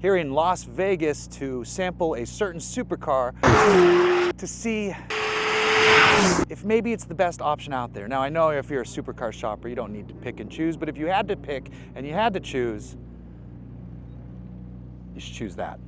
here in Las Vegas to sample a certain supercar to see if maybe it's the best option out there. Now, I know if you're a supercar shopper, you don't need to pick and choose, but if you had to pick and you had to choose, you should choose that.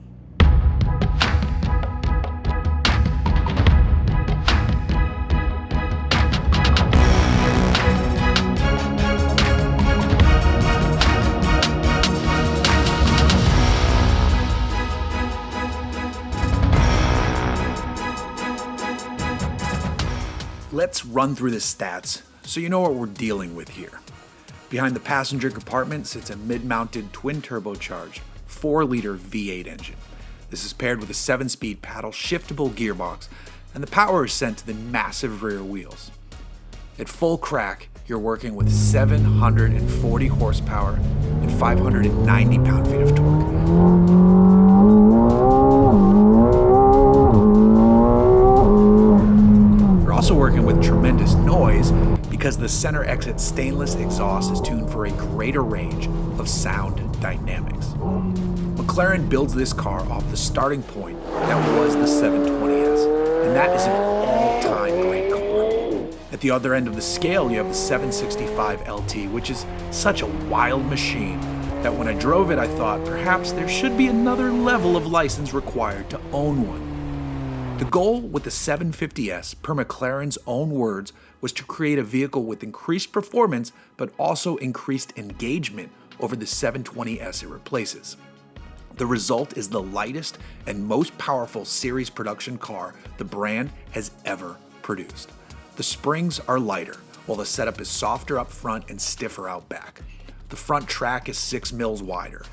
Let's run through the stats so you know what we're dealing with here. Behind the passenger compartment sits a mid-mounted twin-turbocharged 4-liter V8 engine. This is paired with a 7-speed paddle shiftable gearbox, and the power is sent to the massive rear wheels. At full crack, you're working with 740 horsepower and 590 pound-feet of torque. Also working with tremendous noise because the center exit stainless exhaust is tuned for a greater range of sound dynamics. McLaren builds this car off the starting point that was the 720S, and that is an all-time great car. At the other end of the scale, you have the 765 LT, which is such a wild machine that when I drove it, I thought perhaps there should be another level of license required to own one. The goal with the 750S, per McLaren's own words, was to create a vehicle with increased performance but also increased engagement over the 720S it replaces. The result is the lightest and most powerful series production car the brand has ever produced. The springs are lighter, while the setup is softer up front and stiffer out back. The front track is 6 mils wider.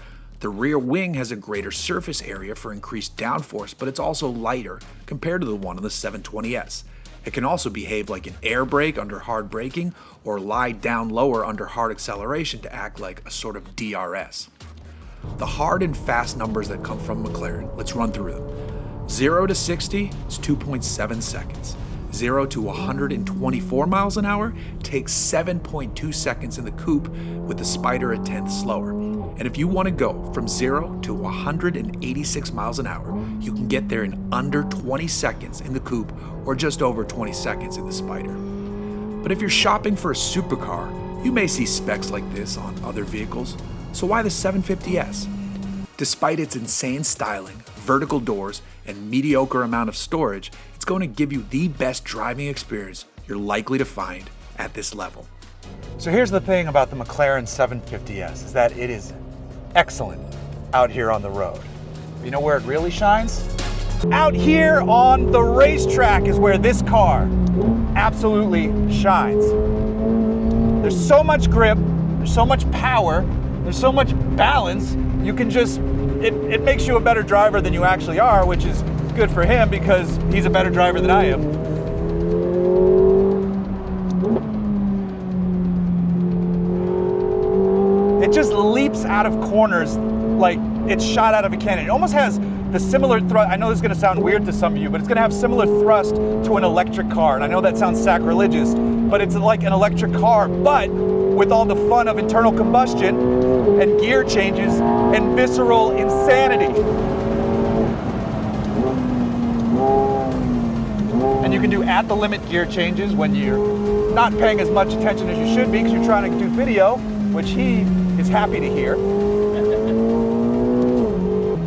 The rear wing has a greater surface area for increased downforce, but it's also lighter compared to the one on the 720S. It can also behave like an air brake under hard braking or lie down lower under hard acceleration to act like a sort of DRS. The hard and fast numbers that come from McLaren, let's run through them. 0 to 60 is 2.7 seconds. 0 to 124 miles an hour takes 7.2 seconds in the coupe, with the Spider a tenth slower. And if you want to go from 0 to 186 miles an hour, you can get there in under 20 seconds in the coupe or just over 20 seconds in the Spider. But if you're shopping for a supercar, you may see specs like this on other vehicles, so why the 750S? Despite its insane styling, vertical doors, and mediocre amount of storage, it's going to give you the best driving experience you're likely to find at this level. So here's the thing about the McLaren 750S, is that it is excellent out here on the road. You know where it really shines? Out here on the racetrack is where this car absolutely shines. There's so much grip, there's so much power, there's so much balance, you can just, it makes you a better driver than you actually are, which is good for him because he's a better driver than I am. It just leaps out of corners like it's shot out of a cannon. It almost has the similar thrust. I know this is going to sound weird to some of you, but it's going to have similar thrust to an electric car. And I know that sounds sacrilegious, but it's like an electric car, but with all the fun of internal combustion and gear changes and visceral insanity. And you can do at the limit gear changes when you're not paying as much attention as you should be because you're trying to do video, which he is happy to hear.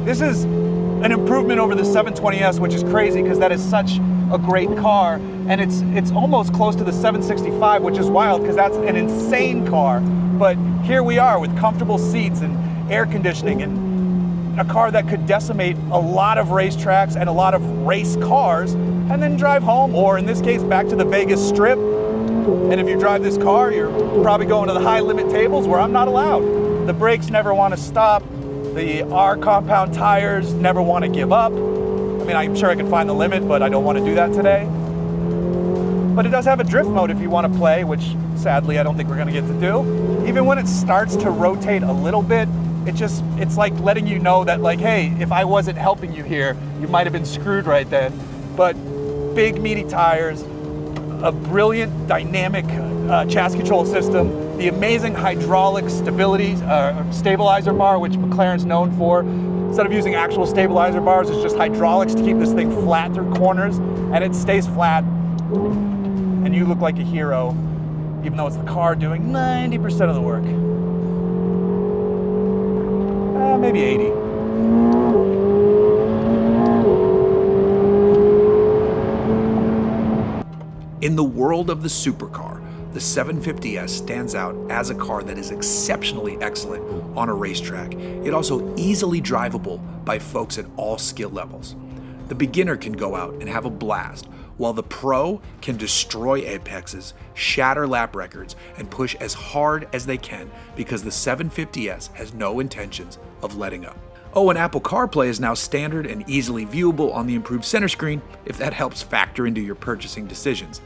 This is an improvement over the 720S, which is crazy because that is such a great car, and it's almost close to the 765, which is wild because that's an insane car. But here we are with comfortable seats and air conditioning and a car that could decimate a lot of racetracks and a lot of race cars and then drive home, or in this case back to the Vegas Strip. And if you drive this car, you're probably going to the high limit tables where I'm not allowed. The brakes never want to stop. The R compound tires never want to give up. I mean, I'm sure I can find the limit, but I don't want to do that today. But it does have a drift mode if you want to play, which sadly I don't think we're going to get to do. Even when it starts to rotate a little bit, it's like letting you know that, like, hey, if I wasn't helping you here, you might have been screwed right then. But big meaty tires, a brilliant dynamic chassis control system, the amazing hydraulic stability stabilizer bar, which McLaren's known for, Instead of using actual stabilizer bars, it's just hydraulics to keep this thing flat through corners, and it stays flat, and you look like a hero, even though it's the car doing 90% of the work. Maybe 80. In the world of the supercar, the 750S stands out as a car that is exceptionally excellent on a racetrack, yet also easily drivable by folks at all skill levels. The beginner can go out and have a blast, while the pro can destroy apexes, shatter lap records, and push as hard as they can because the 750S has no intentions of letting up. Oh, and Apple CarPlay is now standard and easily viewable on the improved center screen if that helps factor into your purchasing decisions.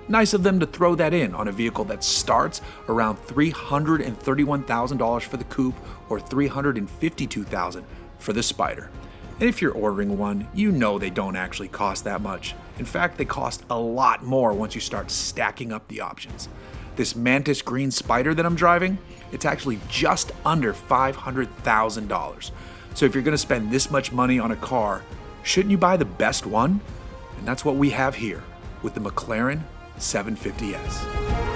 Nice of them to throw that in on a vehicle that starts around $331,000 for the coupe or $352,000 for the Spider. And if you're ordering one, you know they don't actually cost that much. In fact, they cost a lot more once you start stacking up the options. This Mantis Green Spider that I'm driving, it's actually just under $500,000. So if you're gonna spend this much money on a car, shouldn't you buy the best one? And that's what we have here with the McLaren 750S.